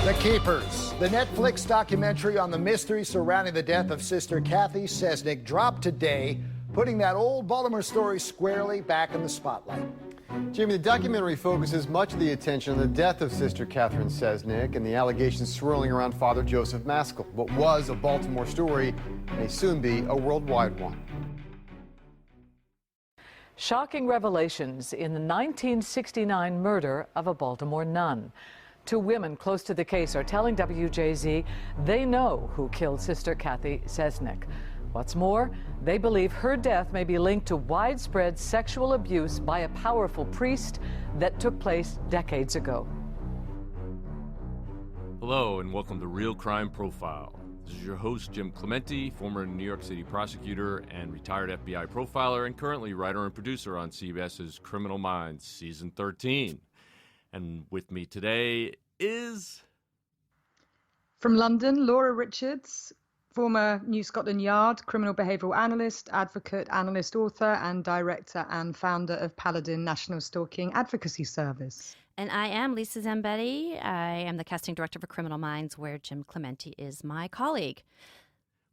The Keepers, the Netflix documentary on the mystery surrounding the death of Sister Cathy Cesnik, dropped today, putting that old Baltimore story squarely back in the spotlight. Jimmy, the documentary focuses much of the attention on the death of Sister Catherine Cesnik and the allegations swirling around Father Joseph Maskell. What was a Baltimore story may soon be a worldwide one. Shocking revelations in the 1969 murder of a Baltimore nun. Two women close to the case are telling WJZ they know who killed Sister Cathy Cesnik. What's more, they believe her death may be linked to widespread sexual abuse by a powerful priest that took place decades ago. Hello and welcome to Real Crime Profile. This is your host, Jim Clemente, former New York City prosecutor and retired FBI profiler, and currently writer and producer on CBS's Criminal Minds, Season 13. And with me today is... From London, Laura Richards, former New Scotland Yard criminal behavioural analyst, advocate, analyst, author, and director and founder of Paladin National Stalking Advocacy Service. And I am Lisa Zambetti. I am the casting director for Criminal Minds, where Jim Clemente is my colleague.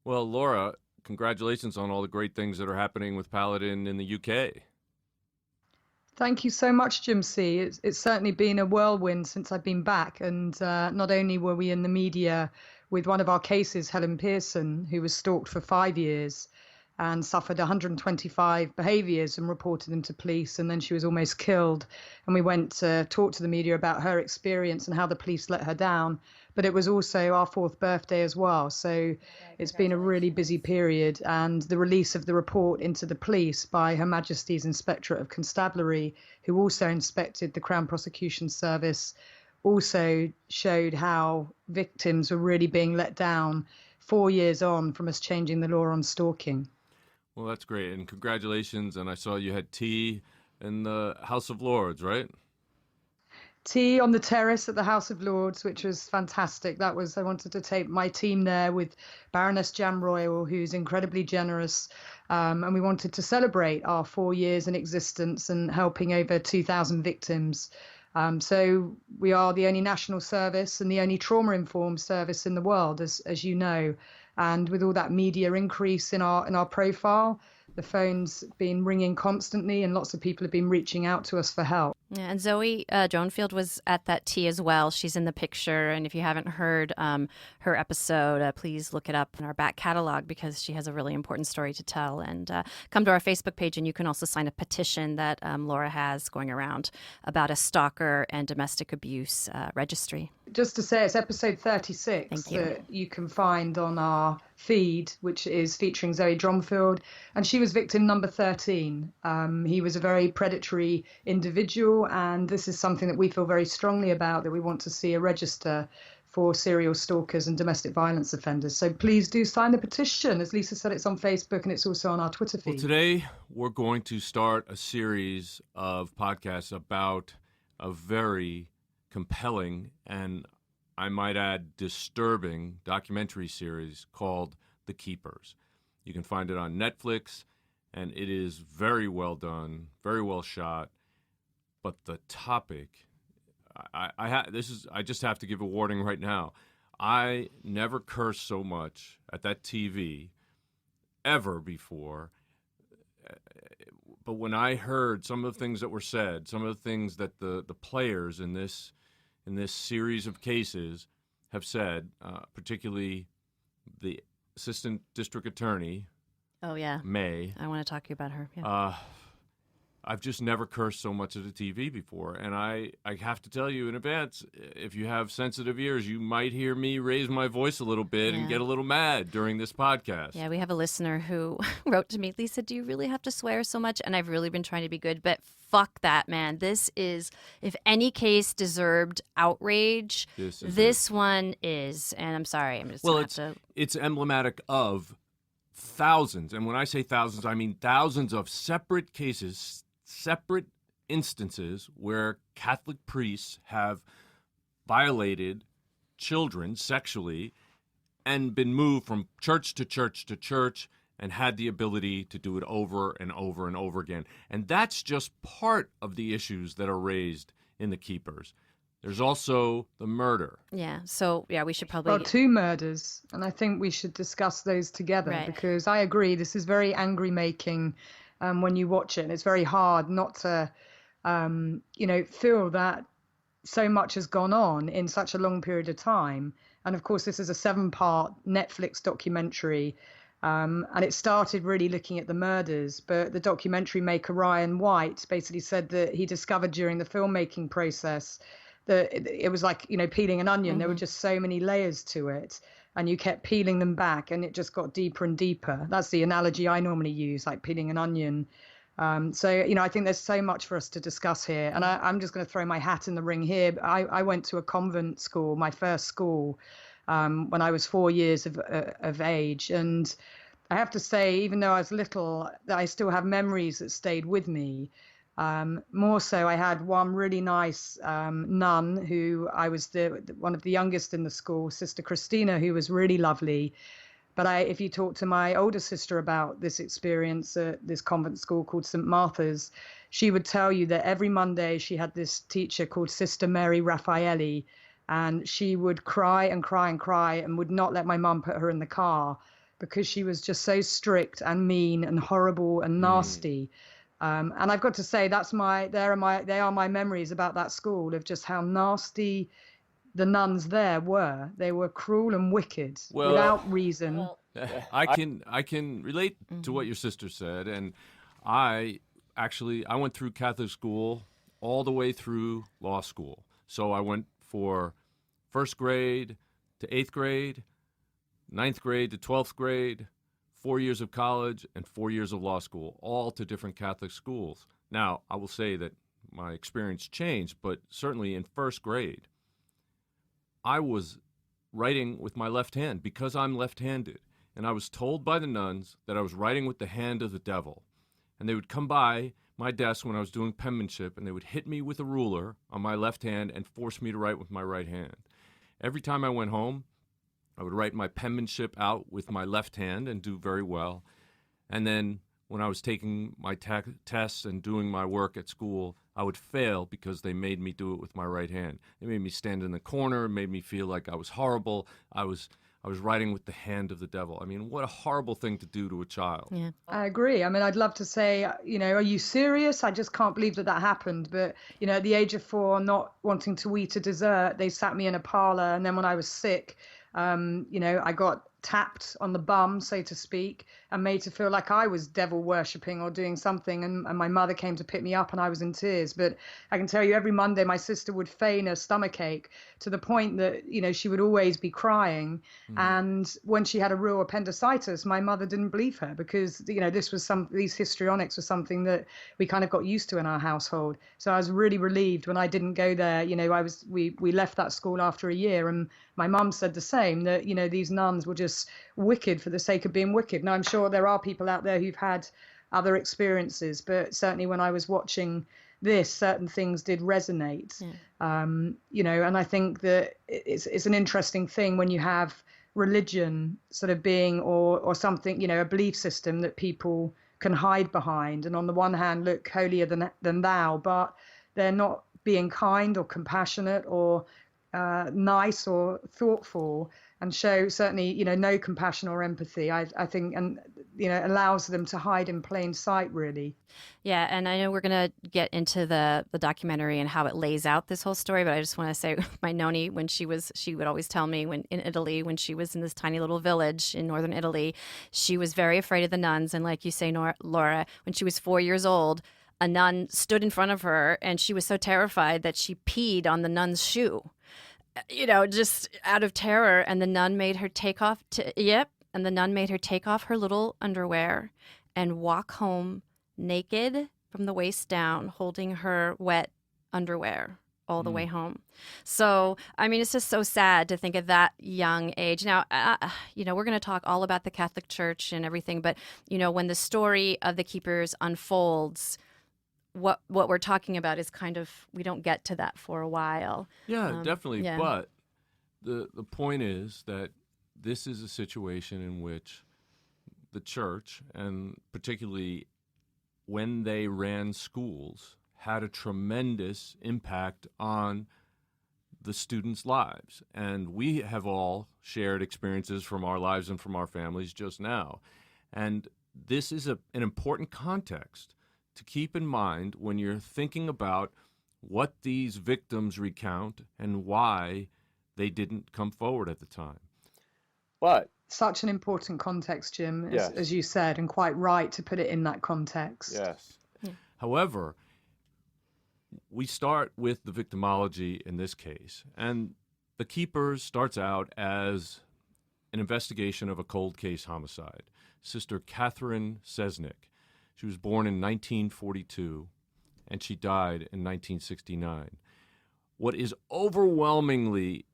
Well, Laura, congratulations on all the great things that are happening with Paladin in the UK. Thank you so much, Jim C. It's certainly been a whirlwind since I've been back. And not only were we in the media with one of our cases, Helen Pearson, who was stalked for 5 years and suffered 125 behaviours and reported them to police, and then she was almost killed. And we went to talk to the media about her experience and how the police let her down. But it was also our 4th birthday as well. So it's been a really busy period. And the release of the report into the police by Her Majesty's Inspectorate of Constabulary, who also inspected the Crown Prosecution Service, also showed how victims were really being let down 4 years on from us changing the law on stalking. Well, that's great, and congratulations. And I saw you had tea in the House of Lords, right? Tea on the terrace at the House of Lords, which was fantastic. I wanted to take my team there with Baroness Jam Royal, who's incredibly generous. And we wanted to celebrate our 4 years in existence and helping over 2,000 victims. So we are the only national service and the only trauma-informed service in the world, as you know. And with all that media increase in our profile, the phone's been ringing constantly and lots of people have been reaching out to us for help. Yeah, and Zoe Dronfield was at that tea as well. She's in the picture. And if you haven't heard her episode, please look it up in our back catalog because she has a really important story to tell. And come to our Facebook page and you can also sign a petition that Laura has going around about a stalker and domestic abuse registry. Just to say, it's episode 36 that you can find on our feed, which is featuring Zoe Dronfield. And she was victim number 13. He was a very predatory individual. And this is something that we feel very strongly about, that we want to see a register for serial stalkers and domestic violence offenders. So please do sign the petition. As Lisa said, it's on Facebook and it's also on our Twitter feed. Well, today we're going to start a series of podcasts about a very compelling and, I might add, disturbing documentary series called The Keepers. You can find it on Netflix, and it is very well done, very well shot. But the topic, I just have to give a warning right now. I never cursed so much at that TV ever before. But when I heard some of the things that were said, some of the things that the players in this series of cases have said, particularly the assistant district attorney. Oh, yeah. May. I want to talk to you about her. Yeah. I've just never cursed so much at a TV before. And I have to tell you in advance, if you have sensitive ears, you might hear me raise my voice a little bit and get a little mad during this podcast. Yeah, we have a listener who wrote to me, Lisa, do you really have to swear so much? And I've really been trying to be good, but fuck that, man. This is, if any case deserved outrage, this one is. And I'm sorry. I'm just it's emblematic of thousands. And when I say thousands, I mean thousands of separate cases, separate instances where Catholic priests have violated children sexually and been moved from church to church to church and had the ability to do it over and over and over again. And that's just part of the issues that are raised in The Keepers. There's also the murder. Yeah. So, yeah, we should probably. Well, two murders, and I think we should discuss those together Right. because I agree this is very angry making when you watch it, and it's very hard not to, feel that so much has gone on in such a long period of time. And of course, this is a 7-part Netflix documentary. And it started really looking at the murders, but the documentary maker Ryan White basically said that he discovered during the filmmaking process that it was like, peeling an onion. There were just so many layers to it, and you kept peeling them back, and it just got deeper and deeper. That's the analogy I normally use, like peeling an onion. So, I think there's so much for us to discuss here, and I'm just going to throw my hat in the ring here. I went to a convent school, my first school, when I was 4 years of age, and I have to say, even though I was little, I still have memories that stayed with me. More so, I had one really nice nun who I was one of the youngest in the school, Sister Christina, who was really lovely. But if you talk to my older sister about this experience at this convent school called St. Martha's, she would tell you that every Monday she had this teacher called Sister Mary Raffaelli, and she would cry and cry and cry and would not let my mum put her in the car because she was just so strict and mean and horrible and nasty. And I've got to say, they are my memories about that school, of just how nasty the nuns there were. They were cruel and wicked without reason. I can relate to what your sister said, and I went through Catholic school all the way through law school. So I went for first grade to 8th grade, 9th grade to 12th grade, 4 years of college, and 4 years of law school, all to different Catholic schools. Now, I will say that my experience changed, but certainly in first grade, I was writing with my left hand because I'm left-handed. And I was told by the nuns that I was writing with the hand of the devil. And they would come by my desk when I was doing penmanship, and they would hit me with a ruler on my left hand and force me to write with my right hand. Every time I went home, I would write my penmanship out with my left hand and do very well. And then when I was taking my tests and doing my work at school, I would fail because they made me do it with my right hand. They made me stand in the corner, made me feel like I was horrible. I was writing with the hand of the devil. I mean, what a horrible thing to do to a child. Yeah. I agree. I mean, I'd love to say, are you serious? I just can't believe that happened. But, at the age of 4, not wanting to eat a dessert, they sat me in a parlor. And then when I was sick, I got tapped on the bum, so to speak, and made to feel like I was devil worshipping or doing something. And my mother came to pick me up, and I was in tears. But I can tell you, every Monday, my sister would feign a stomachache to the point that, she would always be crying. And when she had a real appendicitis, my mother didn't believe her because, these histrionics were something that we kind of got used to in our household. So I was really relieved when I didn't go there. We left that school after a year, and my mum said the same, that, these nuns were just wicked for the sake of being wicked. Now, I'm sure there are people out there who've had other experiences, but certainly when I was watching this, certain things did resonate. And I think that it's an interesting thing when you have religion sort of being or something, a belief system that people can hide behind, and on the one hand look holier than thou, but they're not being kind or compassionate or nice or thoughtful, and show certainly no compassion or empathy. I think, and allows them to hide in plain sight, really. Yeah, and I know we're going to get into the documentary and how it lays out this whole story, but I just want to say my noni, she would always tell me when in Italy, when she was in this tiny little village in northern Italy, she was very afraid of the nuns. And like you say, Laura, when she was 4 years old, a nun stood in front of her, and she was so terrified that she peed on the nun's shoe. Just out of terror, and the nun made her take off. And the nun made her take off her little underwear and walk home naked from the waist down, holding her wet underwear all the way home. So, I mean, it's just so sad to think at that young age. Now, we're going to talk all about the Catholic Church and everything, but when the story of the Keepers unfolds, what we're talking about is kind of, we don't get to that for a while. Yeah, definitely. Yeah. But the point is that this is a situation in which the church, and particularly when they ran schools, had a tremendous impact on the students' lives. And we have all shared experiences from our lives and from our families just now. And this is an important context to keep in mind when you're thinking about what these victims recount and why they didn't come forward at the time. But Such an important context, Jim, Yes. as you said, and quite right to put it in that context. yes, However, we start with the victimology in this case, and The Keepers starts out as an investigation of a cold case homicide. Sister Cathy Cesnik. She was born in 1942, and she died in 1969. What is overwhelmingly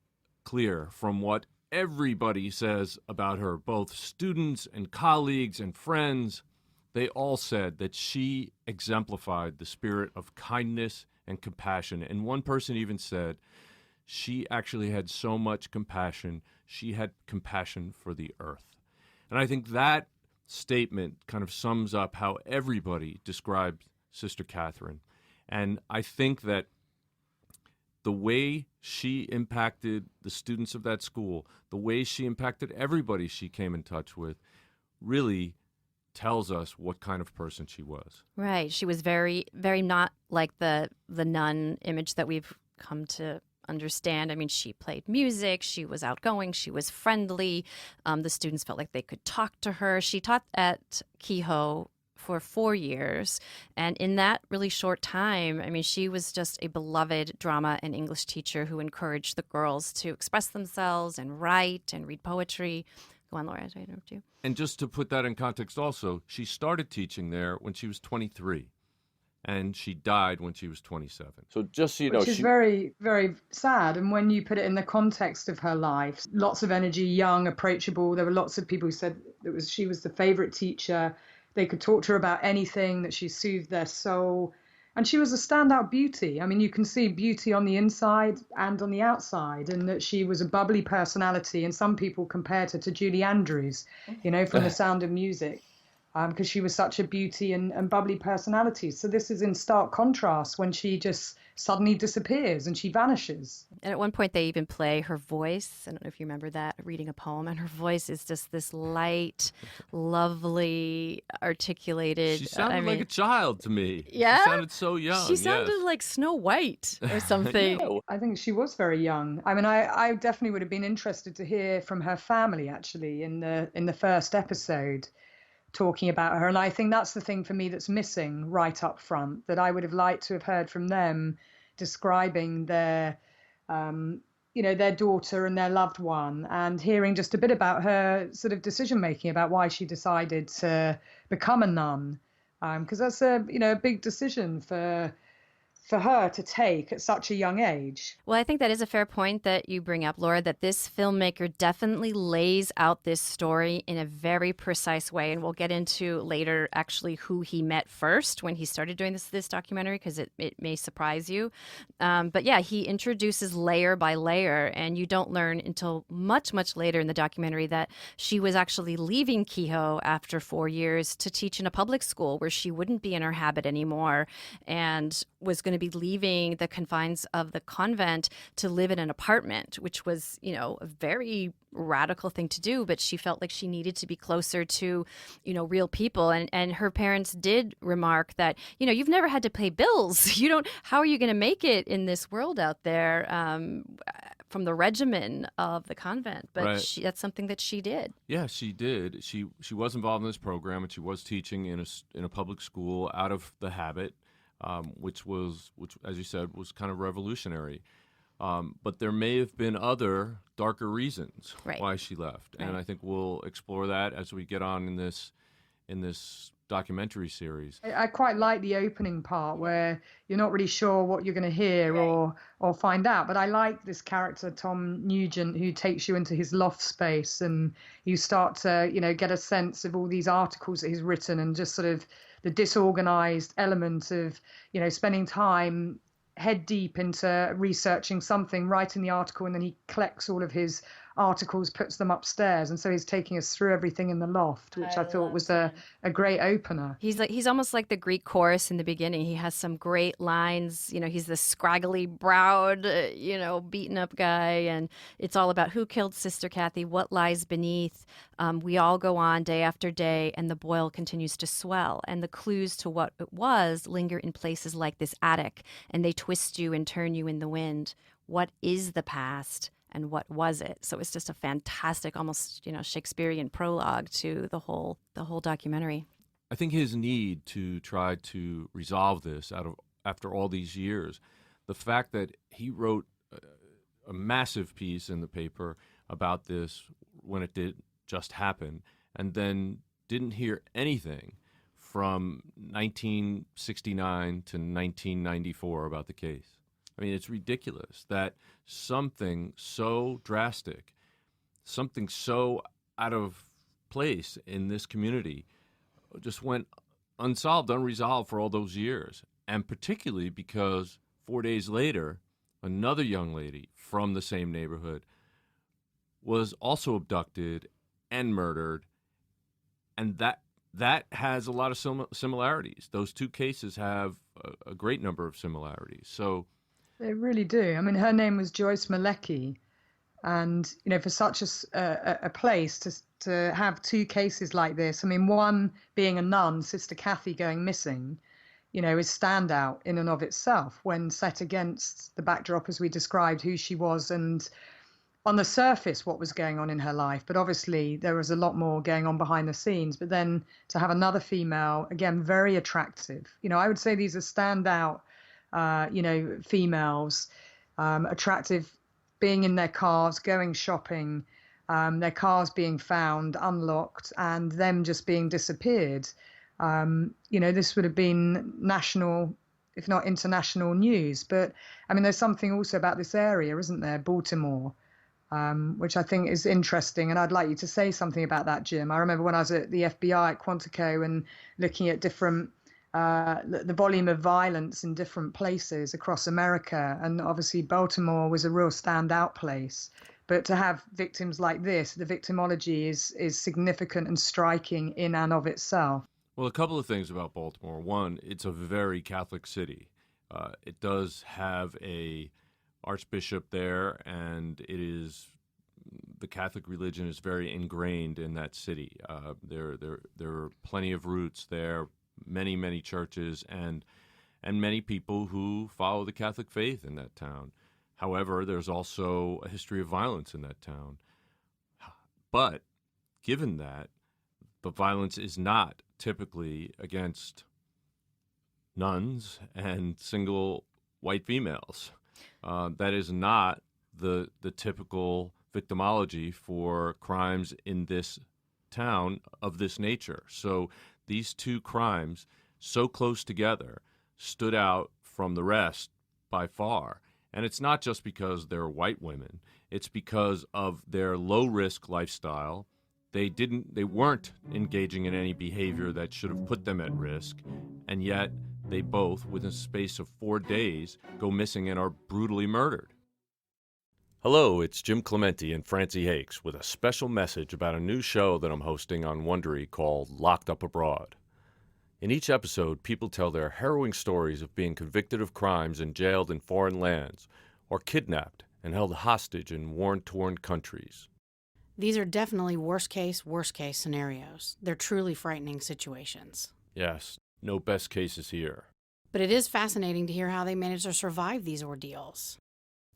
clear from what everybody says about her, both students and colleagues and friends, they all said that she exemplified the spirit of kindness and compassion. And one person even said she actually had so much compassion, she had compassion for the earth. And I think that statement kind of sums up how everybody described Sister Cathy. And I think that the way she impacted the students of that school, the way she impacted everybody she came in touch with, really tells us what kind of person she was. Right. She was very, very not like the nun image that we've come to understand. I mean, she played music, she was outgoing, she was friendly. The students felt like they could talk to her. She taught at Kehoe for 4 years. And in that really short time, I mean, she was just a beloved drama and English teacher who encouraged the girls to express themselves and write and read poetry. Go on, Laura, I interrupt you. And just to put that in context also, she started teaching there when she was 23, and she died when she was 27. so just so you know, Which is very, very sad. And when you put it in the context of her life, lots of energy, young, approachable. There were lots of people who said she was the favorite teacher. They could talk to her about anything, that she soothed their soul. And she was a standout beauty. I mean, you can see beauty on the inside and on the outside, and that she was a bubbly personality. And some people compared her to Julie Andrews, from The Sound of Music, because she was such a beauty and bubbly personality. So this is in stark contrast when she just suddenly disappears and she vanishes. And at one point, they even play her voice. I don't know if you remember that, reading a poem. And her voice is just this light, lovely, articulated. She sounded like a child to me. Yeah? She sounded so young. She sounded yes. like Snow White or something. I think she was very young. I mean, I definitely would have been interested to hear from her family, actually, in the first episode, talking about her. And I think that's the thing for me that's missing right up front, that I would have liked to have heard from them describing their daughter and their loved one, and hearing just a bit about her sort of decision making about why she decided to become a nun, because that's a big decision for her to take at such a young age. Well, I think that is a fair point that you bring up, Laura, that this filmmaker definitely lays out this story in a very precise way. And we'll get into later actually who he met first when he started doing this documentary, because it may surprise you. But yeah, he introduces layer by layer, and you don't learn until much, much later in the documentary that she was actually leaving Kehoe after 4 years to teach in a public school where she wouldn't be in her habit anymore, and was going to be leaving the confines of the convent to live in an apartment, which was, a very radical thing to do. But she felt like she needed to be closer to, real people. And her parents did remark that, you've never had to pay bills. How are you going to make it in this world out there from the regimen of the convent? But Right. that's something that she did. Yeah, she did. She was involved in this program, and she was teaching in a public school out of the habit. Which, as you said, was kind of revolutionary. But there may have been other darker reasons why she left. And I think we'll explore that as we get on in this documentary series. I quite like the opening part where you're not really sure what you're going to hear or find out. But I like this character, Tom Nugent, who takes you into his loft space, and you start to, get a sense of all these articles that he's written, and just sort of the disorganized element of, spending time head deep into researching something, writing the article, and then he collects all of his articles, puts them upstairs, and so he's taking us through everything in the loft, which I thought was a great opener. He's almost like the Greek chorus in the beginning. He has some great lines. You know, he's this scraggly browed, beaten up guy, and it's all about who killed Sister Cathy, what lies beneath. We all go on day after day, and the boil continues to swell, and the clues to what it was linger in places like this attic, and they twist you and turn you in the wind. What is the past? And what was it? So it's just a fantastic, almost Shakespearean prologue to the whole documentary. I think his need to try to resolve this after all these years, the fact that he wrote a massive piece in the paper about this when it did just happen, and then didn't hear anything from 1969 to 1994 about the case. I mean, it's ridiculous that something so drastic, something so out of place in this community just went unsolved, unresolved for all those years. And particularly because 4 days later, another young lady from the same neighborhood was also abducted and murdered. And that has a lot of similarities. Those two cases have a great number of similarities. So they really do. I mean, her name was Joyce Malecki, and for such a place to have two cases like this. I mean, one being a nun, Sister Cathy, going missing, is standout in and of itself when set against the backdrop, as we described, who she was and on the surface what was going on in her life. But obviously there was a lot more going on behind the scenes. But then to have another female, again, very attractive. I would say these are standout females, attractive, being in their cars, going shopping, their cars being found unlocked, and them just being disappeared. This would have been national, if not international news. But I mean, there's something also about this area, isn't there, Baltimore, which I think is interesting. And I'd like you to say something about that, Jim. I remember when I was at the FBI at Quantico and looking at different the volume of violence in different places across America. And obviously Baltimore was a real standout place. But to have victims like this, the victimology is significant and striking in and of itself. Well, a couple of things about Baltimore. One, it's a very Catholic city. It does have a archbishop there, and the Catholic religion is very ingrained in that city. There are plenty of roots there, many churches, and many people who follow the Catholic faith in that town. However, there's also a history of violence in that town. But given that, the violence is not typically against nuns and single white females. That is not the typical victimology for crimes in this town of this nature. So these two crimes, so close together, stood out from the rest by far. And it's not just because they're white women. It's because of their low-risk lifestyle. They weren't engaging in any behavior that should have put them at risk, and yet they both, within a space of 4 days, go missing and are brutally murdered. Hello, it's Jim Clemente and Francie Hakes with a special message about a new show that I'm hosting on Wondery called Locked Up Abroad. In each episode, people tell their harrowing stories of being convicted of crimes and jailed in foreign lands, or kidnapped and held hostage in war-torn countries. These are definitely worst-case scenarios. They're truly frightening situations. Yes, no best cases here. But it is fascinating to hear how they manage to survive these ordeals.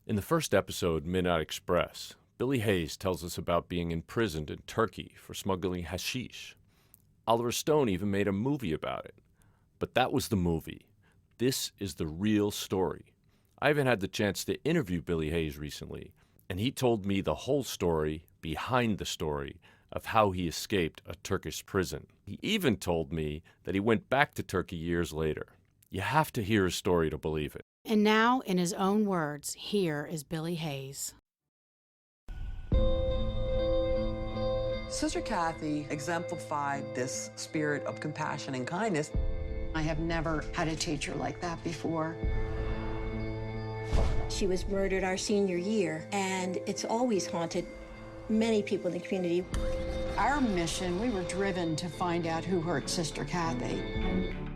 In the first episode, Midnight Express, Billy Hayes tells us about being imprisoned in Turkey for smuggling hashish. Oliver Stone even made a movie about it. But that was the movie. This is the real story. I even had the chance to interview Billy Hayes recently, and he told me the whole story behind the story of how he escaped a Turkish prison. He even told me that he went back to Turkey years later. You have to hear his story to believe it. And now, in his own words, here is Billy Hayes. Sister Cathy exemplified this spirit of compassion and kindness. I have never had a teacher like that before. She was murdered our senior year, and it's always haunted many people in the community. Our mission, we were driven to find out who hurt Sister Cathy.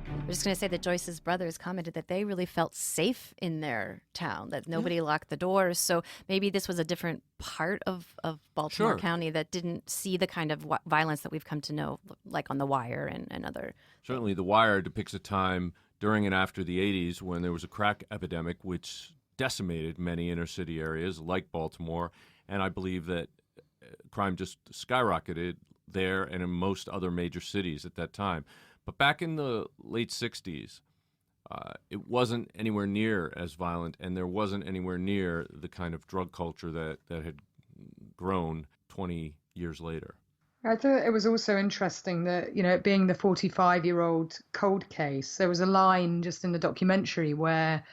I'm just going to say that Joyce's brothers commented that they really felt safe in their town, that nobody locked the doors. So maybe this was a different part of Baltimore County that didn't see the kind of violence that we've come to know, like on The Wire and other. Certainly, The Wire depicts a time during and after the 80s when there was a crack epidemic which decimated many inner city areas like Baltimore. And I believe that crime just skyrocketed there and in most other major cities at that time. But back in the late 60s, it wasn't anywhere near as violent, and there wasn't anywhere near the kind of drug culture that had grown 20 years later. I thought it was also interesting that, it being the 45-year-old cold case, there was a line just in the documentary where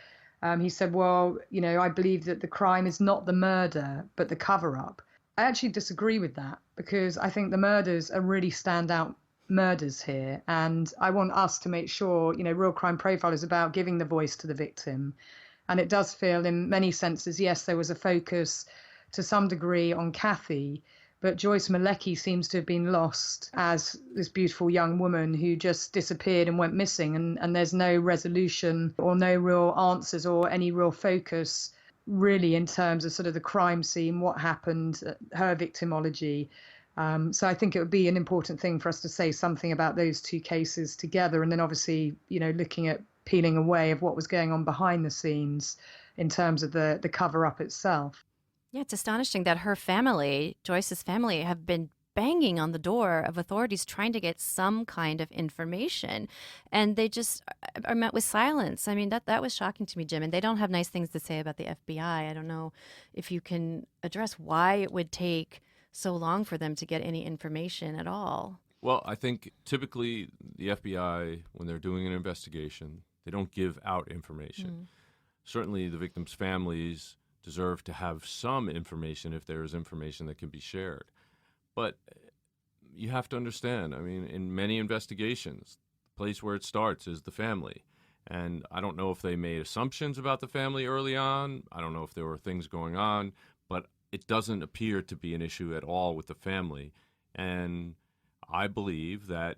he said, well, I believe that the crime is not the murder, but the cover-up. I actually disagree with that because I think the murders are really standout murders here. And I want us to make sure, Real Crime Profile is about giving the voice to the victim. And it does feel in many senses, yes, there was a focus to some degree on Cathy, but Joyce Malecki seems to have been lost as this beautiful young woman who just disappeared and went missing. And there's no resolution or no real answers or any real focus really in terms of sort of the crime scene, what happened, her victimology. So I think it would be an important thing for us to say something about those two cases together. And then obviously, looking at peeling away of what was going on behind the scenes in terms of the cover-up itself. Yeah, it's astonishing that her family, Joyce's family, have been banging on the door of authorities trying to get some kind of information. And they just are met with silence. I mean, that was shocking to me, Jim. And they don't have nice things to say about the FBI. I don't know if you can address why it would take so long for them to get any information at all. Well, I think typically the FBI, when they're doing an investigation, they don't give out information. Certainly the victims' families deserve to have some information if there is information that can be shared. But you have to understand, I mean, in many investigations, the place where it starts is the family. And I don't know if they made assumptions about the family early on. I don't know if there were things going on, but it doesn't appear to be an issue at all with the family. And I believe that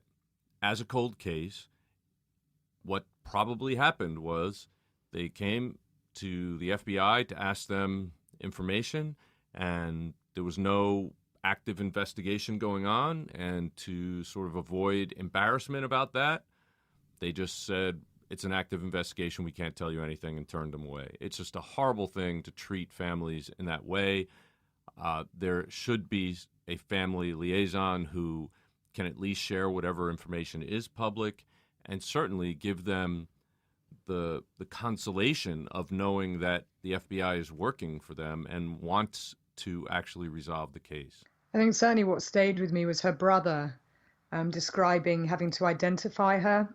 as a cold case, what probably happened was they came to the FBI to ask them information, and there was no active investigation going on. And to sort of avoid embarrassment about that, they just said, it's an active investigation, we can't tell you anything, and turned them away. It's just a horrible thing to treat families in that way. There should be a family liaison who can at least share whatever information is public, and certainly give them the consolation of knowing that the FBI is working for them and wants to actually resolve the case. I think certainly what stayed with me was her brother describing having to identify her.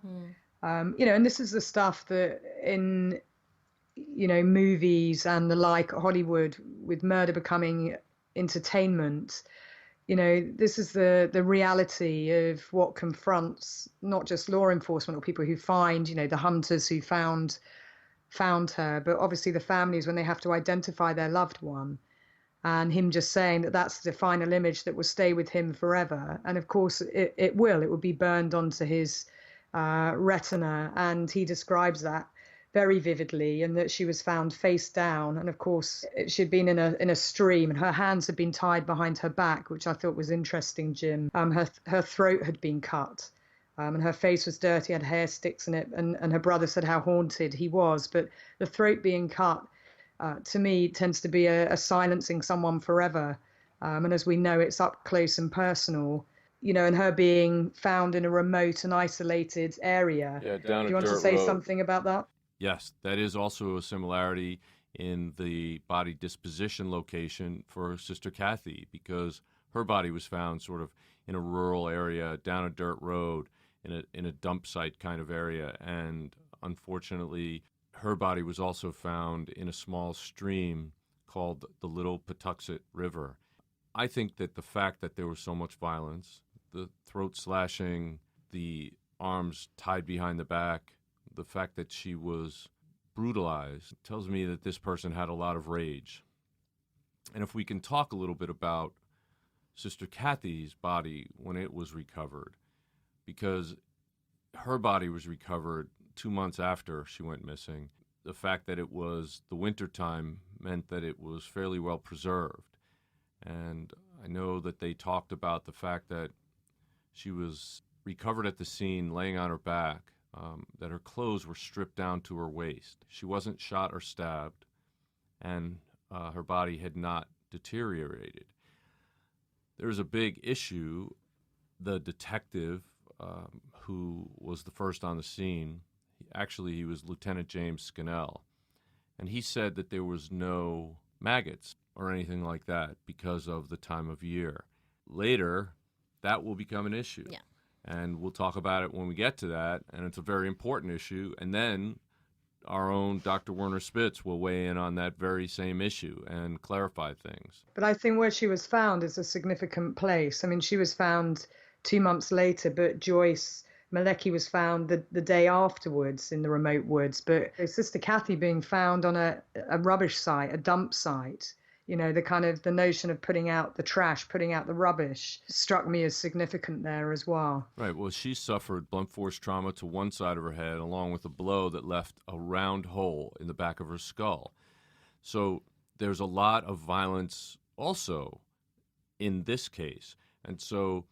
And this is the stuff that in, movies and the like, Hollywood, with murder becoming entertainment, this is the reality of what confronts not just law enforcement or people who find, the hunters who found her, but obviously the families when they have to identify their loved one. And him just saying that that's the final image that will stay with him forever. And of course, it will be burned onto his retina. And he describes that very vividly, and that she was found face down. And of course, she'd been in a stream, and her hands had been tied behind her back, which I thought was interesting, Jim. Her throat had been cut, and her face was dirty, had hair sticks in it. And her brother said how haunted he was. But the throat being cut, to me, tends to be a silencing someone forever. And as we know, it's up close and personal. And her being found in a remote and isolated area. Yeah, down Do you a want to dirt say road. something about that? Yes, that is also a similarity in the body disposition location for Sister Cathy, because her body was found sort of in a rural area, down a dirt road, in a dump site kind of area. And unfortunately, her body was also found in a small stream called the Little Patuxent River. I think that the fact that there was so much violence, the throat slashing, the arms tied behind the back, the fact that she was brutalized, tells me that this person had a lot of rage. And if we can talk a little bit about Sister Cathy's body when it was recovered, because her body was recovered 2 months after she went missing. The fact that it was the winter time meant that it was fairly well preserved. And I know that they talked about the fact that she was recovered at the scene laying on her back, that her clothes were stripped down to her waist. She wasn't shot or stabbed, and her body had not deteriorated. There's a big issue. The detective who was the first on the scene, actually he was Lieutenant James Scannell, and he said that there was no maggots or anything like that because of the time of year. Later, that will become an issue. Yeah. And we'll talk about it when we get to that, and it's a very important issue. And then our own Dr. Werner Spitz will weigh in on that very same issue and clarify things. But I think where she was found is a significant place. I mean, she was found 2 months later, but Joyce Malecki was found the day afterwards in the remote woods. But Sister Cathy being found on a rubbish site, a dump site, you know, the notion of putting out the trash, putting out the rubbish struck me as significant there as well. Right. Well, she suffered blunt force trauma to one side of her head, along with a blow that left a round hole in the back of her skull. So there's a lot of violence also in this case. And so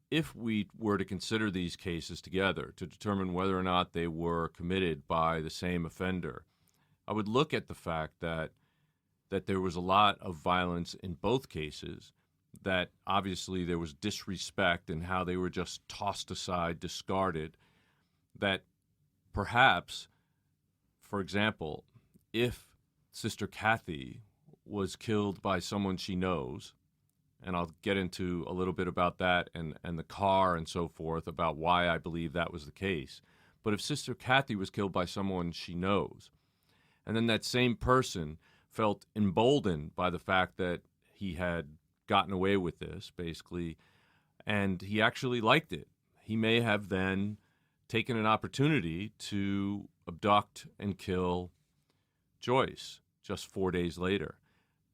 if we were to consider these cases together to determine whether or not they were committed by the same offender, I would look at the fact that there was a lot of violence in both cases, that obviously there was disrespect in how they were just tossed aside, discarded, that perhaps, for example, if Sister Cathy was killed by someone she knows, and I'll get into a little bit about that and the car and so forth, about why I believe that was the case. But if Sister Cathy was killed by someone she knows, and then that same person felt emboldened by the fact that he had gotten away with this, basically, and he actually liked it, he may have then taken an opportunity to abduct and kill Joyce just 4 days later,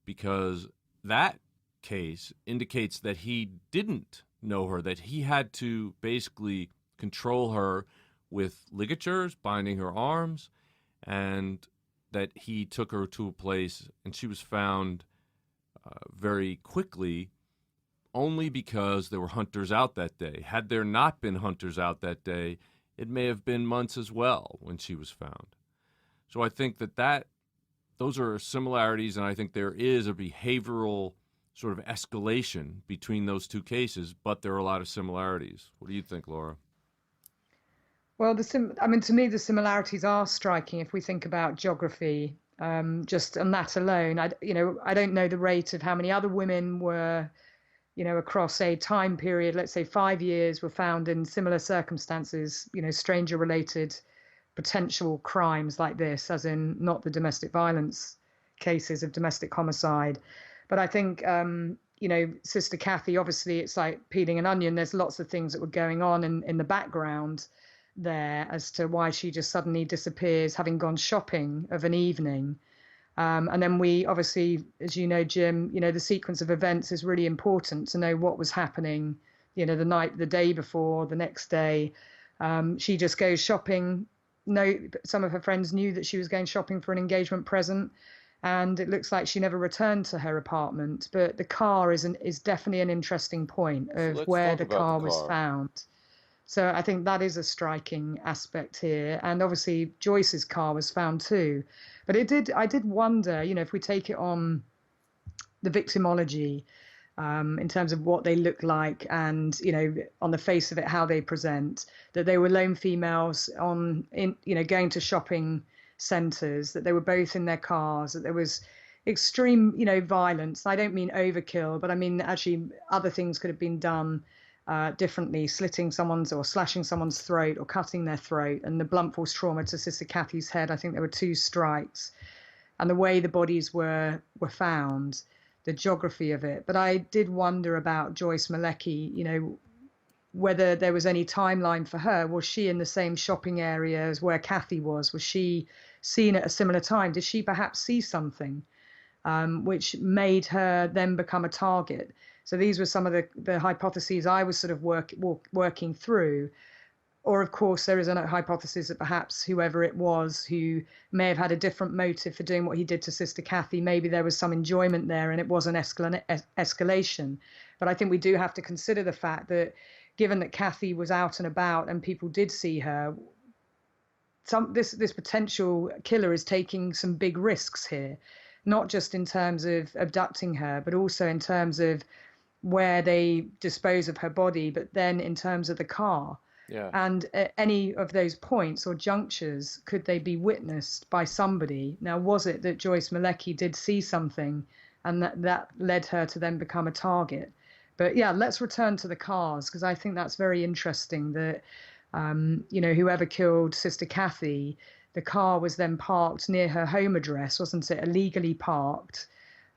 because that case indicates that he didn't know her, that he had to basically control her with ligatures, binding her arms, and that he took her to a place and she was found very quickly only because there were hunters out that day. Had there not been hunters out that day, it may have been months as well when she was found. So I think that those are similarities, and I think there is a behavioral sort of escalation between those two cases, but there are a lot of similarities. What do you think, Laura? Well, to me, the similarities are striking if we think about geography. Just on that alone, I don't know the rate of how many other women were, across a time period, let's say 5 years, were found in similar circumstances, stranger-related potential crimes like this, as in not the domestic violence cases of domestic homicide. But I think, Sister Cathy, obviously, it's like peeling an onion. There's lots of things that were going on in the background there as to why she just suddenly disappears, having gone shopping of an evening. And then we obviously, as you know, Jim, the sequence of events is really important to know what was happening, the day before, the next day. She just goes shopping. Some of her friends knew that she was going shopping for an engagement present, and it looks like she never returned to her apartment. But the car is definitely an interesting point of where the car was found. So I think that is a striking aspect here. And obviously Joyce's car was found too. But I did wonder, if we take it on the victimology, in terms of what they look like and, on the face of it, how they present, that they were lone females going to shopping centres, that they were both in their cars, that there was extreme, violence. I don't mean overkill, but I mean actually other things could have been done differently, slitting someone's or slashing someone's throat or cutting their throat. And the blunt force trauma to Sister Cathy's head, I think there were 2 strikes. And the way the bodies were found, the geography of it. But I did wonder about Joyce Malecki, whether there was any timeline for her. Was she in the same shopping area as where Cathy was? Was she seen at a similar time? Did she perhaps see something which made her then become a target. So these were some of the hypotheses I was sort of working through. Or, of course, there is a hypothesis that perhaps whoever it was who may have had a different motive for doing what he did to Sister Cathy, maybe there was some enjoyment there and it was an escalation. But I think we do have to consider the fact that given that Cathy was out and about and people did see her, this potential killer is taking some big risks here, not just in terms of abducting her, but also in terms of where they dispose of her body, but then in terms of the car. Yeah. And at any of those points or junctures, could they be witnessed by somebody? Now, was it that Joyce Malecki did see something and that led her to then become a target? But yeah, let's return to the cars, because I think that's very interesting that, whoever killed Sister Cathy, the car was then parked near her home address, wasn't it? Illegally parked,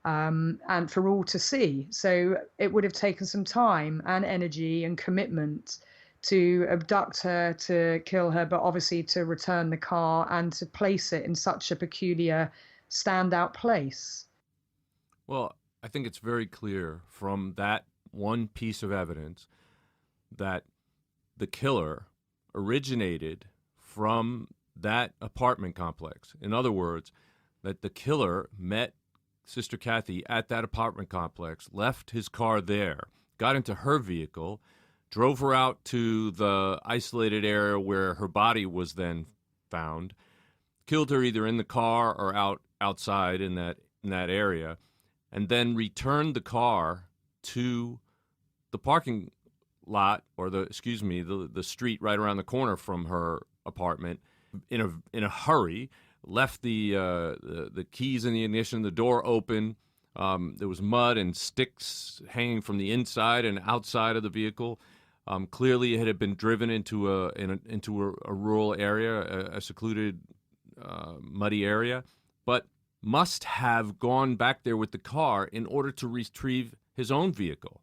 and for all to see. So it would have taken some time and energy and commitment to abduct her, to kill her, but obviously to return the car and to place it in such a peculiar standout place. Well, I think it's very clear from that one piece of evidence that the killer originated from that apartment complex. In other words, that the killer met Sister Cathy at that apartment complex, left his car there, got into her vehicle, drove her out to the isolated area where her body was then found, killed her either in the car or outside in that area, and then returned the car to the parking lot, or the street right around the corner from her apartment in a hurry, left the keys in the ignition, the door open. There was mud and sticks hanging from the inside and outside of the vehicle. Clearly, it had been driven into a rural area, a secluded, muddy area, but must have gone back there with the car in order to retrieve his own vehicle.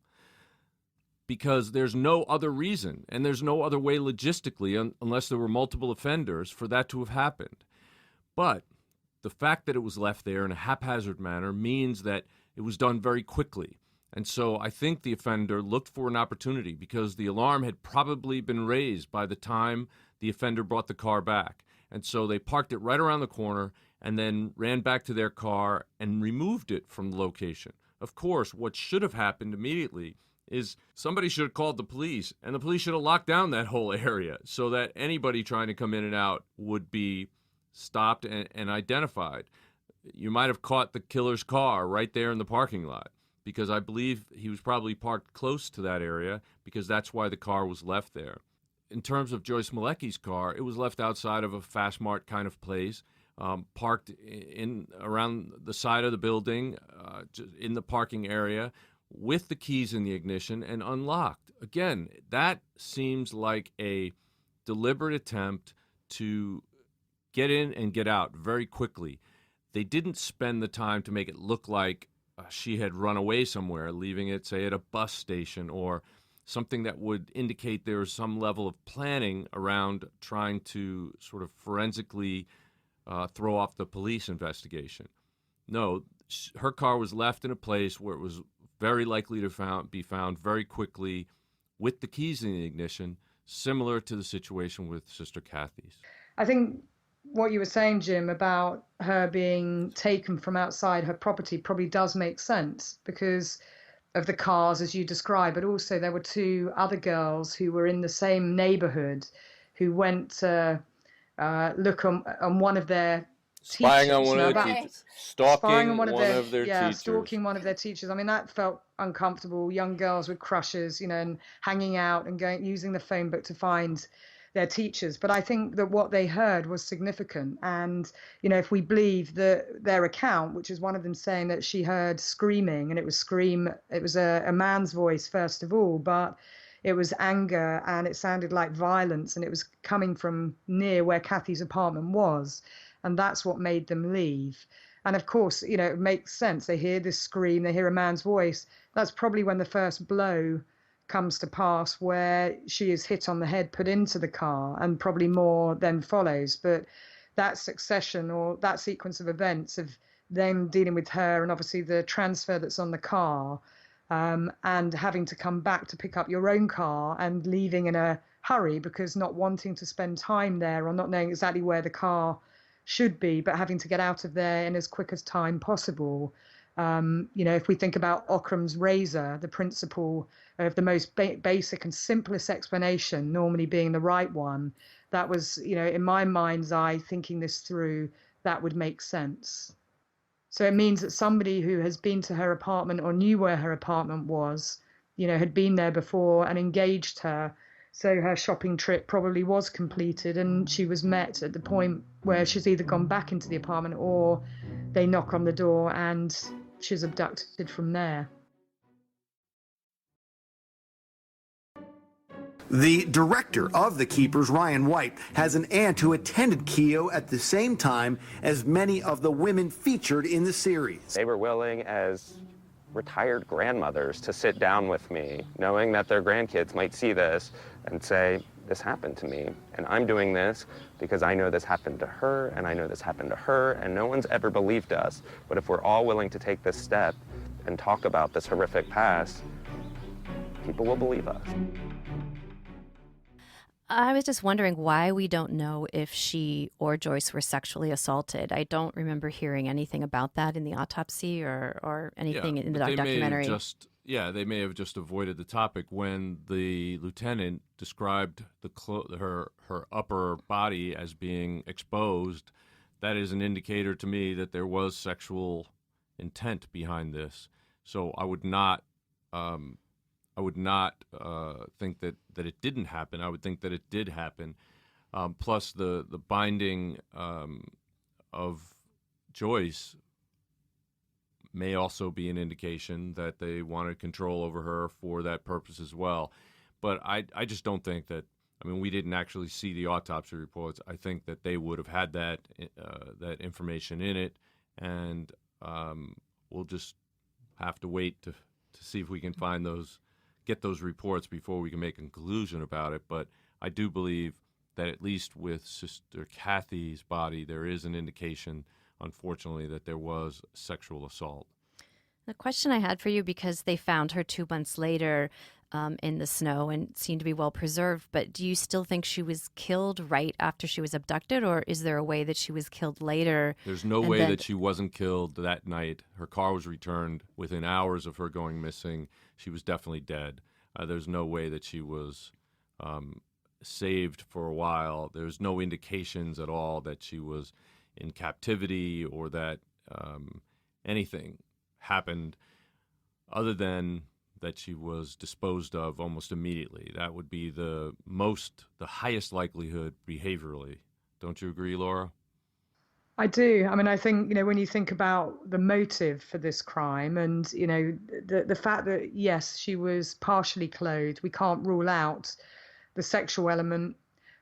Because there's no other reason, and there's no other way logistically, unless there were multiple offenders, for that to have happened. But the fact that it was left there in a haphazard manner means that it was done very quickly. And so I think the offender looked for an opportunity, because the alarm had probably been raised by the time the offender brought the car back. And so they parked it right around the corner and then ran back to their car and removed it from the location. Of course, what should have happened immediately is somebody should have called the police, and the police should have locked down that whole area so that anybody trying to come in and out would be stopped and identified. You might have caught the killer's car right there in the parking lot, because I believe he was probably parked close to that area, because that's why the car was left there. In terms of Joyce Malecki's car, it was left outside of a Fast Mart kind of place, parked in around the side of the building, in the parking area, with the keys in the ignition and unlocked. Again, that seems like a deliberate attempt to get in and get out very quickly. They didn't spend the time to make it look like she had run away somewhere, leaving it, say, at a bus station, or something that would indicate there was some level of planning around trying to sort of forensically throw off the police investigation. No, her car was left in a place where it was very likely to be found very quickly with the keys in the ignition, similar to the situation with Sister Cathy's. I think what you were saying, Jim, about her being taken from outside her property probably does make sense because of the cars, as you described, but also there were two other girls who were in the same neighborhood who went to look on one of their Spying teachers. on one of the teachers. Stalking one of their teachers. Stalking one of their teachers. I mean, that felt uncomfortable. Young girls with crushes, and hanging out and using the phone book to find their teachers. But I think that what they heard was significant. And, if we believe their account, which is one of them saying that she heard screaming, and it was a man's voice, first of all, but it was anger and it sounded like violence, and it was coming from near where Cathy's apartment was. And that's what made them leave. And of course, it makes sense. They hear this scream, they hear a man's voice. That's probably when the first blow comes to pass, where she is hit on the head, put into the car, and probably more then follows. But that succession or that sequence of events of then dealing with her and obviously the transfer that's on the car, and having to come back to pick up your own car and leaving in a hurry because not wanting to spend time there or not knowing exactly where the car should be, but having to get out of there in as quick as time possible. If we think about Occam's razor, the principle of the most basic and simplest explanation normally being the right one, that was, in my mind's eye, thinking this through, that would make sense. So it means that somebody who has been to her apartment or knew where her apartment was, had been there before and engaged her. So her shopping trip probably was completed and she was met at the point where she's either gone back into the apartment or they knock on the door and she's abducted from there. The director of The Keepers, Ryan White, has an aunt who attended Keogh at the same time as many of the women featured in the series. They were willing as retired grandmothers to sit down with me, knowing that their grandkids might see this and say, this happened to me, and I'm doing this because I know this happened to her, and I know this happened to her, and no one's ever believed us. But if we're all willing to take this step and talk about this horrific past, people will believe us. I was just wondering why we don't know if she or Joyce were sexually assaulted. I don't remember hearing anything about that in the autopsy or anything in the documentary. They may have just avoided the topic when the lieutenant described her upper body as being exposed. That is an indicator to me that there was sexual intent behind this. So I would not think that it didn't happen. I would think that it did happen. Plus, the binding of Joyce may also be an indication that they wanted control over her for that purpose as well. But I just don't think that. I mean, we didn't actually see the autopsy reports. I think that they would have had that information in it, and we'll just have to wait to see if we can get those reports before we can make a conclusion about it. But I do believe that at least with Sister Cathy's body, there is an indication, unfortunately, that there was sexual assault. The question I had for you, because they found her 2 months later in the snow and seemed to be well preserved, but do you still think she was killed right after she was abducted, or is there a way that she was killed later? There's no way that she wasn't killed that night. Her car was returned within hours of her going missing. She was definitely dead. There's no way that she was saved for a while. There's no indications at all that she was in captivity or that anything happened other than that she was disposed of almost immediately. That would be the highest likelihood behaviorally. Don't you agree, Laura? I do. I mean, I think, when you think about the motive for this crime and, the fact that, yes, she was partially clothed, we can't rule out the sexual element,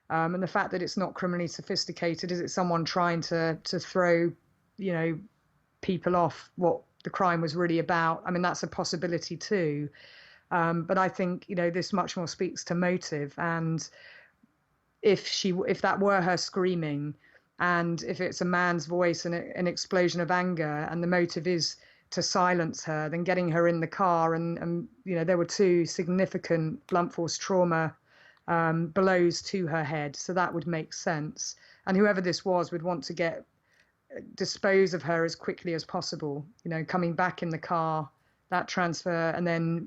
and the fact that it's not criminally sophisticated. Is it someone trying to throw, people off what the crime was really about? I mean, that's a possibility too. But I think, this much more speaks to motive. And if that were her screaming, and if it's a man's voice and an explosion of anger, and the motive is to silence her, then getting her in the car, and there were 2 significant blunt force trauma blows to her head, so that would make sense. And whoever this was would want to dispose of her as quickly as possible, coming back in the car, that transfer, and then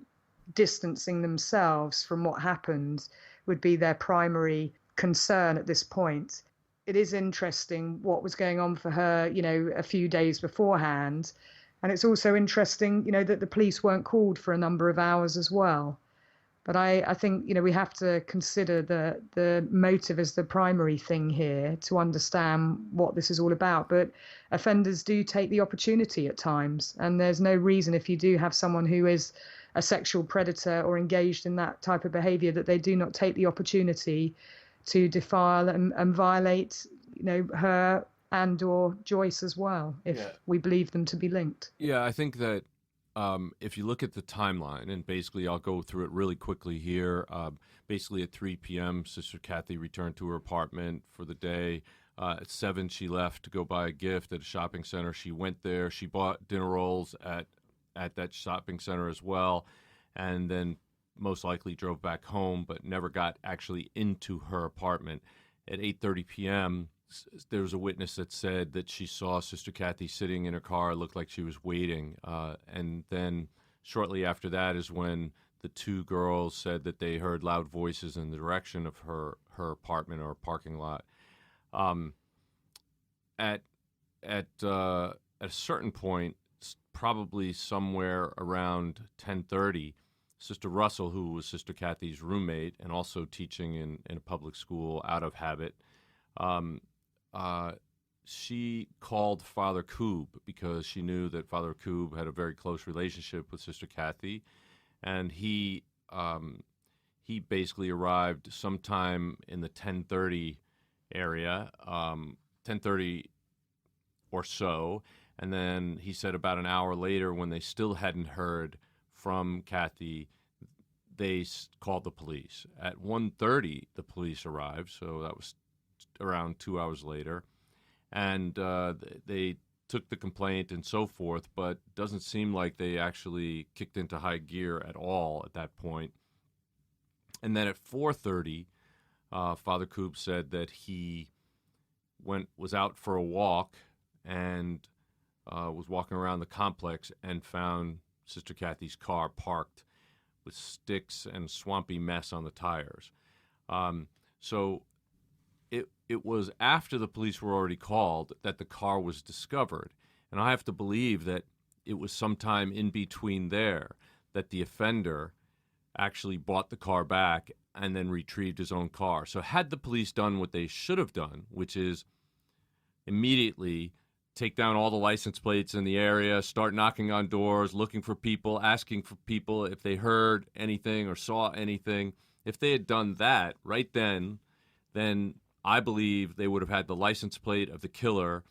distancing themselves from what happened would be their primary concern at this point. It is interesting what was going on for her, a few days beforehand. And it's also interesting, that the police weren't called for a number of hours as well. But I think, we have to consider the motive as the primary thing here to understand what this is all about. But offenders do take the opportunity at times. And there's no reason, if you do have someone who is a sexual predator or engaged in that type of behavior, that they do not take the opportunity to defile and violate, her and or Joyce as well, if we believe them to be linked. Yeah, I think that if you look at the timeline, and basically I'll go through it really quickly here. Basically at 3 p.m., Sister Cathy returned to her apartment for the day. At 7, she left to go buy a gift at a shopping center. She went there. She bought dinner rolls at that shopping center as well, and then most likely drove back home, but never got actually into her apartment. At 8:30 p.m., there was a witness that said that she saw Sister Cathy sitting in her car. It looked like she was waiting. And then shortly after that is when the two girls said that they heard loud voices in the direction of her apartment or parking lot. At a certain point, probably somewhere around 10:30, Sister Russell, who was Sister Cathy's roommate and also teaching in a public school out of habit, she called Father Koob because she knew that Father Koob had a very close relationship with Sister Cathy, and he basically arrived sometime in the 10:30 area, 10:30 or so, and then he said about an hour later, when they still hadn't heard from Cathy, they called the police. At 1:30, the police arrived, so that was around 2 hours later, and they took the complaint and so forth, but it doesn't seem like they actually kicked into high gear at all at that point. And then at 4:30, Father Koob said that he was out for a walk and was walking around the complex and found Sister Cathy's car parked with sticks and swampy mess on the tires. So it was after the police were already called that the car was discovered. And I have to believe that it was sometime in between there that the offender actually bought the car back and then retrieved his own car. So had the police done what they should have done, which is immediately take down all the license plates in the area, start knocking on doors, looking for people, asking for people if they heard anything or saw anything. If they had done that right then I believe they would have had the license plate of the killer,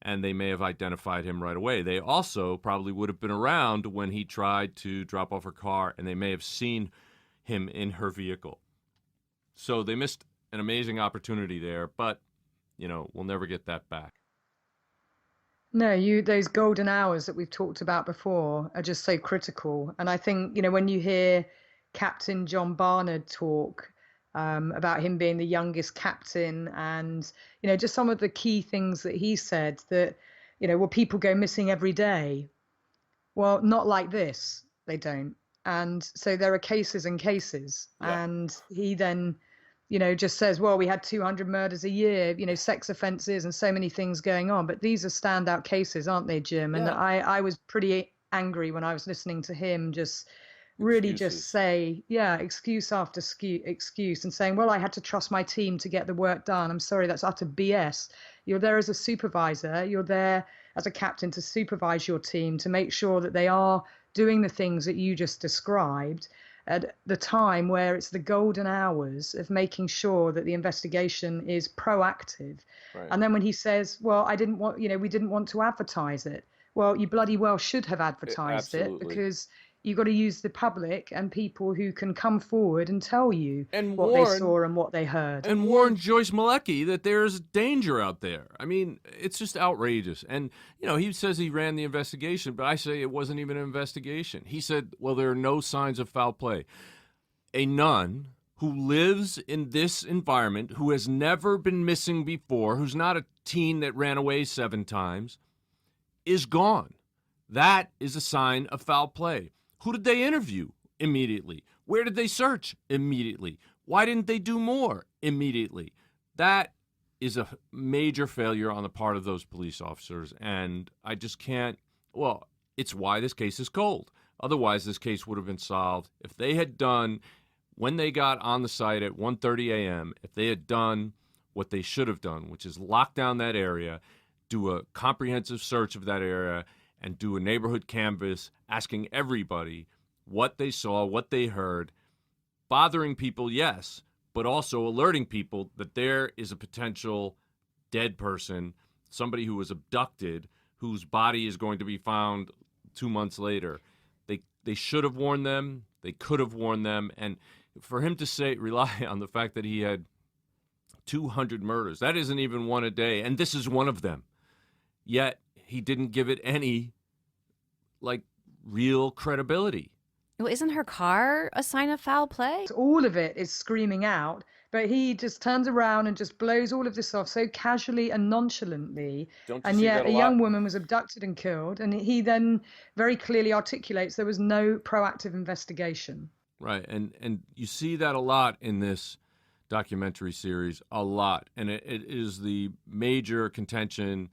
and they may have identified him right away. They also probably would have been around when he tried to drop off her car, and they may have seen him in her vehicle. So they missed an amazing opportunity there, but, we'll never get that back. No, those golden hours that we've talked about before are just so critical. And I think, when you hear Captain John Barnard talk about him being the youngest captain and, just some of the key things that he said that, well, people go missing every day. Well, not like this. They don't. And so there are cases and cases. Yeah. And he then, just says, well, we had 200 murders a year, sex offenses and so many things going on. But these are standout cases, aren't they, Jim? And I was pretty angry when I was listening to him just really just say, excuse after excuse and saying, well, I had to trust my team to get the work done. I'm sorry, that's utter BS. You're there as a supervisor. You're there as a captain to supervise your team, to make sure that they are doing the things that you just described at the time where it's the golden hours of making sure that the investigation is proactive. Right. And then when he says, well, we didn't want to advertise it. Well, you bloody well should have advertised it, because you've got to use the public and people who can come forward and tell you what they saw and what they heard. And warn Joyce Malecki that there's danger out there. I mean, it's just outrageous. And, he says he ran the investigation, but I say it wasn't even an investigation. He said, well, there are no signs of foul play. A nun who lives in this environment, who has never been missing before, who's not a teen that ran away 7 times, is gone. That is a sign of foul play. Who did they interview? Immediately. Where did they search? Immediately. Why didn't they do more? Immediately. That is a major failure on the part of those police officers, and I just can't, it's why this case is cold. Otherwise, this case would have been solved. If they had done, when they got on the site at 1:30 a.m., if they had done what they should have done, which is lock down that area, do a comprehensive search of that area, and do a neighborhood canvass asking everybody what they saw, what they heard, bothering people, yes, but also alerting people that there is a potential dead person, somebody who was abducted, whose body is going to be found 2 months later. They should have warned them. They could have warned them. And for him to rely on the fact that he had 200 murders. That isn't even one a day, and this is one of them. Yet he didn't give it any, real credibility. Well, isn't her car a sign of foul play? All of it is screaming out, but he just turns around and just blows all of this off so casually and nonchalantly. And yet a young woman was abducted and killed, and he then very clearly articulates there was no proactive investigation. Right, and you see that a lot in this documentary series, a lot. And it is the major contention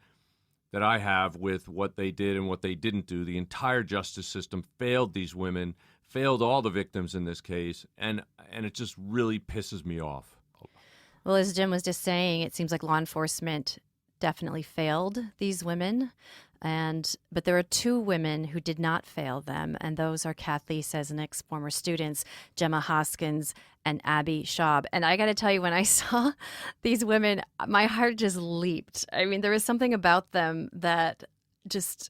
that I have with what they did and what they didn't do. The entire justice system failed these women, failed all the victims in this case, and it just really pisses me off. Well, as Jim was just saying, it seems like law enforcement definitely failed these women. But there are two women who did not fail them, and those are Cathy Cesnik's former students, Gemma Hoskins and Abby Schaub. And I got to tell you, when I saw these women, my heart just leaped. I mean, there was something about them that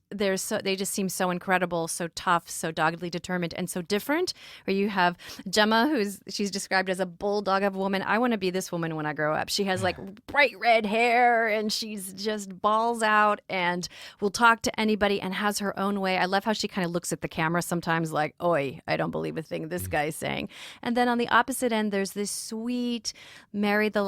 they just seem so incredible, so tough, so doggedly determined, and so different. Where you have Gemma, she's described as a bulldog of a woman. I want to be this woman when I grow up. She has bright red hair, and she's just balls out and will talk to anybody and has her own way. I love how she kind of looks at the camera sometimes like, "Oi, I don't believe a thing this guy's saying." And then on the opposite end, there's this sweet Mary and the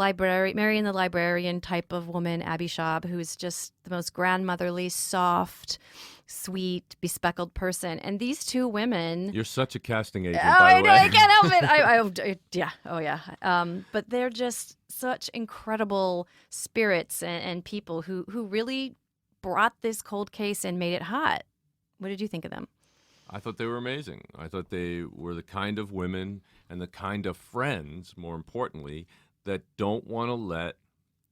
librarian type of woman, Abby Schaub, who is just the most grandmotherly, soft, sweet, bespectacled person. And these two women... You're such a casting agent, by the way. I can't help it. Yeah. But they're just such incredible spirits and people who really brought this cold case and made it hot. What did you think of them? I thought they were amazing. I thought they were the kind of women and the kind of friends, more importantly, that don't want to let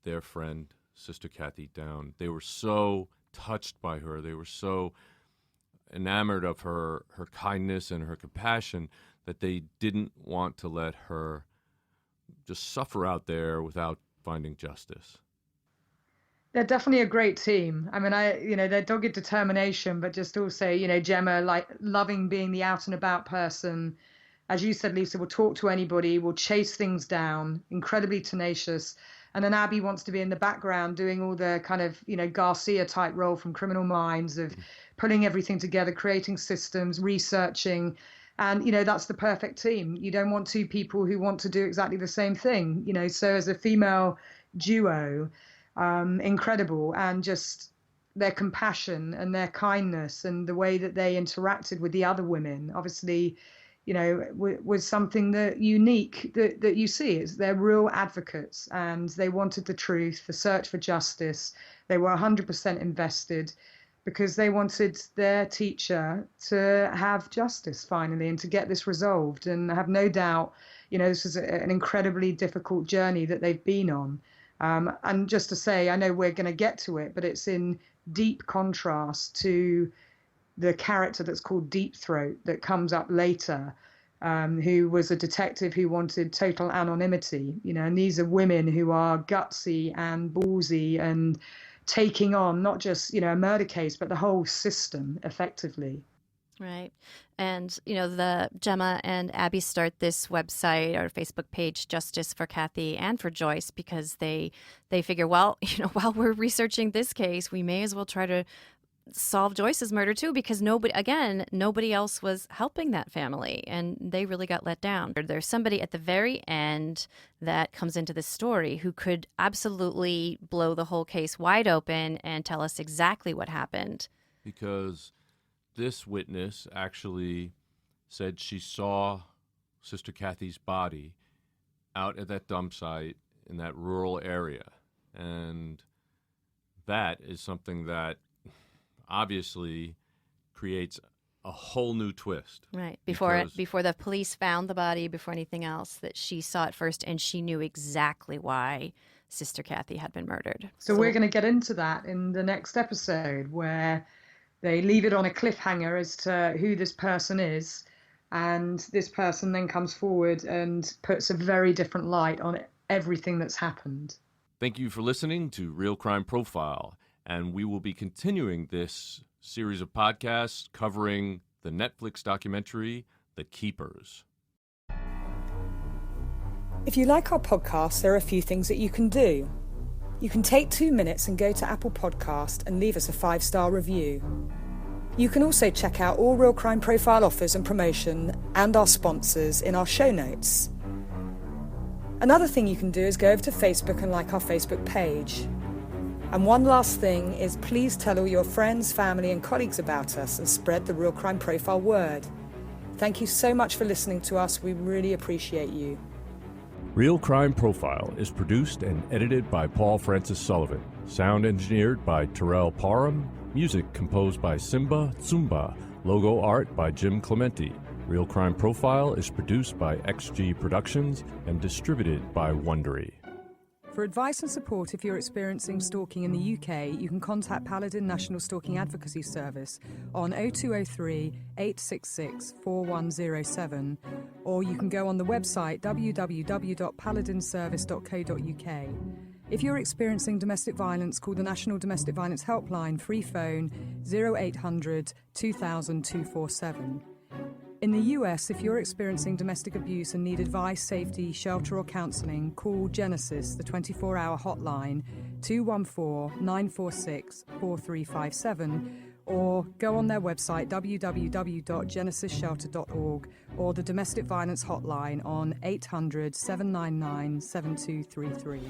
their friend Sister Cathy down. They were so touched by her. They were so enamored of her kindness and her compassion that they didn't want to let her just suffer out there without finding justice. They're definitely a great team. I mean, their dogged determination, but just also, Gemma, loving being the out and about person. As you said, Lisa, will talk to anybody, will chase things down, incredibly tenacious. And then Abby wants to be in the background doing all the kind of, Garcia type role from Criminal Minds of pulling everything together, creating systems, researching. And, that's the perfect team. You don't want two people who want to do exactly the same thing, So as a female duo, incredible. And just their compassion and their kindness and the way that they interacted with the other women, obviously, was something that unique that you see. Is they're real advocates, and they wanted the truth, the search for justice. They were 100% invested because they wanted their teacher to have justice finally and to get this resolved. And I have no doubt, this is an incredibly difficult journey that they've been on. And just to say, I know we're going to get to it, but it's in deep contrast to the character that's called Deep Throat that comes up later, who was a detective who wanted total anonymity, and these are women who are gutsy and ballsy and taking on not just, a murder case, but the whole system effectively. Right. And, the Gemma and Abby start this website or Facebook page, Justice for Cathy and for Joyce, because they figure, well, while we're researching this case, we may as well try to solve Joyce's murder too, because nobody else was helping that family, and they really got let down. There's somebody at the very end that comes into the story who could absolutely blow the whole case wide open and tell us exactly what happened. Because this witness actually said she saw Sister Cathy's body out at that dump site in that rural area, and that is something that obviously creates a whole new twist. Right. Before the police found the body, before anything else, that she saw it first, and she knew exactly why Sister Cathy had been murdered. So we're going to get into that in the next episode, where they leave it on a cliffhanger as to who this person is, and this person then comes forward and puts a very different light on everything that's happened. Thank you for listening to Real Crime Profile. And we will be continuing this series of podcasts covering the Netflix documentary, The Keepers. If you like our podcast, there are a few things that you can do. You can take 2 minutes and go to Apple Podcast and leave us a 5-star review. You can also check out all Real Crime Profile offers and promotion and our sponsors in our show notes. Another thing you can do is go over to Facebook and like our Facebook page. And one last thing is please tell all your friends, family and colleagues about us and spread the Real Crime Profile word. Thank you so much for listening to us. We really appreciate you. Real Crime Profile is produced and edited by Paul Francis Sullivan. Sound engineered by Terrell Parham. Music composed by Simba Tsumba. Logo art by Jim Clemente. Real Crime Profile is produced by XG Productions and distributed by Wondery. For advice and support if you're experiencing stalking in the UK, you can contact Paladin National Stalking Advocacy Service on 0203 866 4107, or you can go on the website www.paladinservice.co.uk. If you're experiencing domestic violence, call the National Domestic Violence Helpline, free phone 0800 2000 247. In the US, if you're experiencing domestic abuse and need advice, safety, shelter or counselling, call Genesis, the 24-hour hotline, 214-946-4357, or go on their website www.genesisshelter.org or the Domestic Violence Hotline on 800-799-7233.